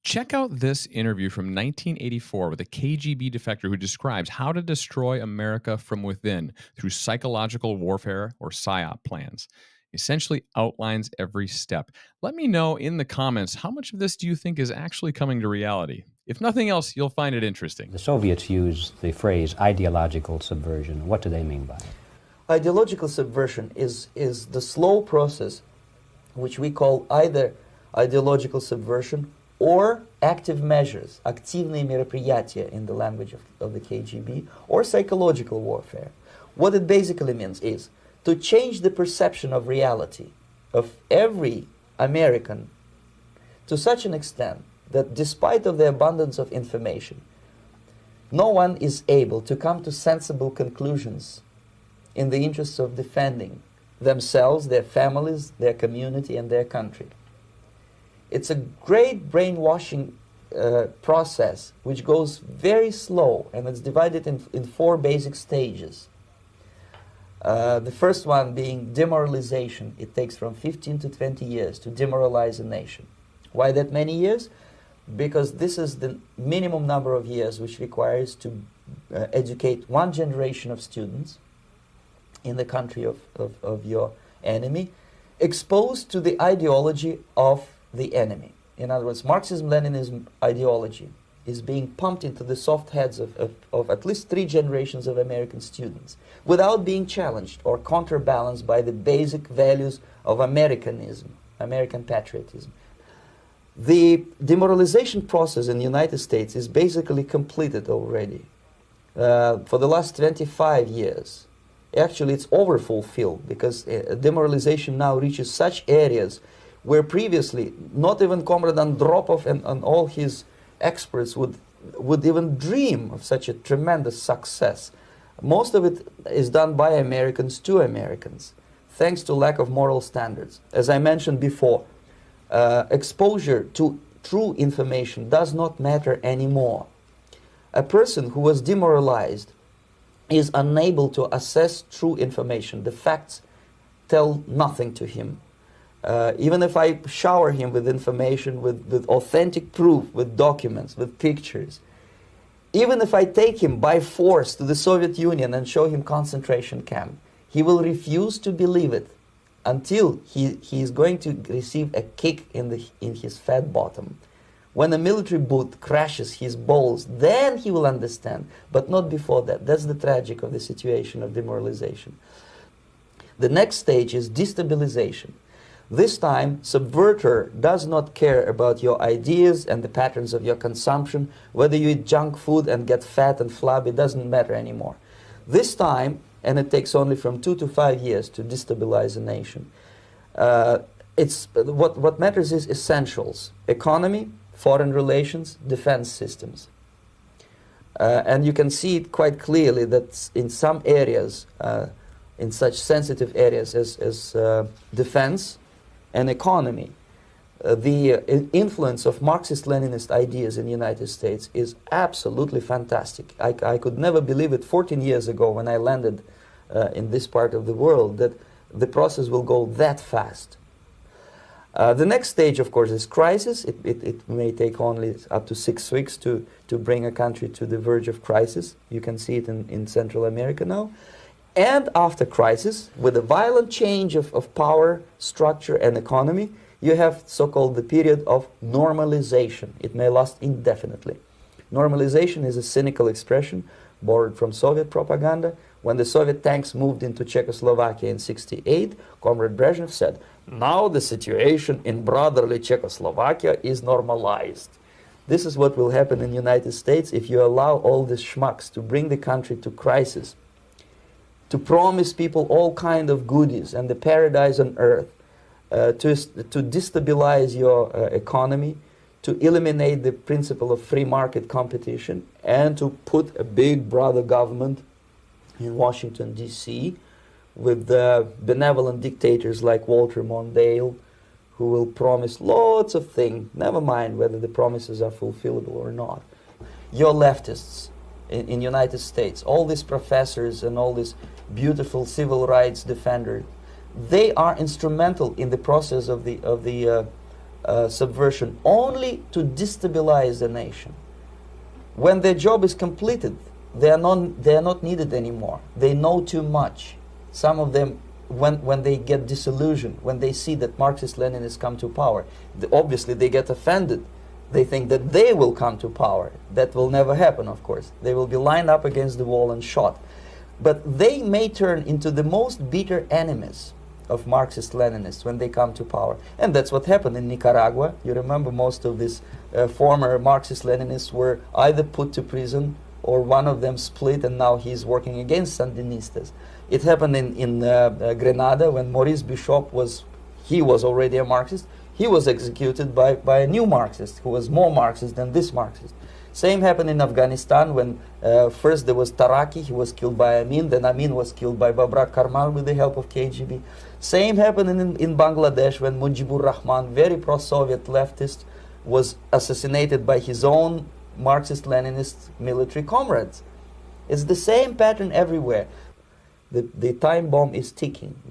Check out this interview from 1984 with a KGB defector who describes how to destroy America from within through psychological warfare or PSYOP plans. Essentially outlines every step. Let me know in the comments how much of this do you think is actually coming to reality? If nothing else, you'll find it interesting. The Soviets used the phrase ideological subversion. What do they mean by it? Ideological subversion is the slow process which we call either ideological subversion or active measures, активные мероприятия in the language of the KGB, or psychological warfare. What it basically means is to change the perception of reality of every American to such an extent that despite of the abundance of information, no one is able to come to sensible conclusions in the interests of defending themselves, their families, their community, and their country. It's a great brainwashing process which goes very slow, and it's divided in four basic stages. The first one being demoralization. It takes from 15 to 20 years to demoralize a nation. Why that many years? Because this is the minimum number of years which requires to educate one generation of students in the country of your enemy, exposed to the ideology of the enemy. In other words, Marxism-Leninism ideology is being pumped into the soft heads of at least 3 generations of American students without being challenged or counterbalanced by the basic values of Americanism, American patriotism. The demoralization process in the United States is basically completed already. For the last 25 years, actually it's overfulfilled, because demoralization now reaches such areas where previously not even Comrade Andropov and all his experts would even dream of such a tremendous success. Most of it is done by Americans to Americans, thanks to lack of moral standards. As I mentioned before, exposure to true information does not matter anymore. A person who was demoralized is unable to assess true information. The facts tell nothing to him. Even if I shower him with information, with authentic proof, with documents, with pictures, even if I take him by force to the Soviet Union and show him concentration camp, he will refuse to believe it until he is going to receive a kick in his fat bottom. When a military boot crashes his balls, then he will understand, but not before that. That's the tragic of the situation of demoralization. The next stage is destabilization. This time, subverter does not care about your ideas and the patterns of your consumption. Whether you eat junk food and get fat and flabby, it doesn't matter anymore. This time, and it takes only from 2 to 5 years to destabilize a nation, what matters is essentials: economy, foreign relations, defense systems. And you can see it quite clearly that in some areas, in such sensitive areas as defense and economy, the influence of Marxist-Leninist ideas in the United States is absolutely fantastic. I could never believe it 14 years ago when I landed in this part of the world that the process will go that fast. The next stage, of course, is crisis. It may take only up to 6 weeks to bring a country to the verge of crisis. You can see it in Central America now. And after crisis, with a violent change of power, structure, and economy, you have so-called the period of normalization. It may last indefinitely. Normalization is a cynical expression borrowed from Soviet propaganda. When the Soviet tanks moved into Czechoslovakia in '68, Comrade Brezhnev said, "Now the situation in brotherly Czechoslovakia is normalized." This is what will happen in the United States if you allow all these schmucks to bring the country to crisis, to promise people all kind of goodies and the paradise on earth, to destabilize your economy, to eliminate the principle of free market competition, and to put a big brother government in Washington, D.C., with benevolent dictators like Walter Mondale, who will promise lots of things, never mind whether the promises are fulfillable or not. Your leftists in the United States, all these professors and all these beautiful civil rights defenders, they are instrumental in the process of the subversion only to destabilize the nation. When their job is completed, they are not needed anymore. They know too much. Some of them, when they get disillusioned, when they see that Marxist-Leninists come to power, obviously they get offended. They think that they will come to power. That will never happen, of course. They will be lined up against the wall and shot. But they may turn into the most bitter enemies of Marxist-Leninists when they come to power. And that's what happened in Nicaragua. You remember most of these former Marxist-Leninists were either put to prison or one of them split, and now he's working against Sandinistas. It happened in Grenada when Maurice Bishop was already a Marxist. He was executed by a new Marxist who was more Marxist than this Marxist. Same happened in Afghanistan when first there was Taraki, he was killed by Amin, then Amin was killed by Babrak Karmal with the help of KGB. Same happened in Bangladesh when Mujibur Rahman, very pro-Soviet leftist, was assassinated by his own Marxist-Leninist military comrades. It's the same pattern everywhere. The time bomb is ticking.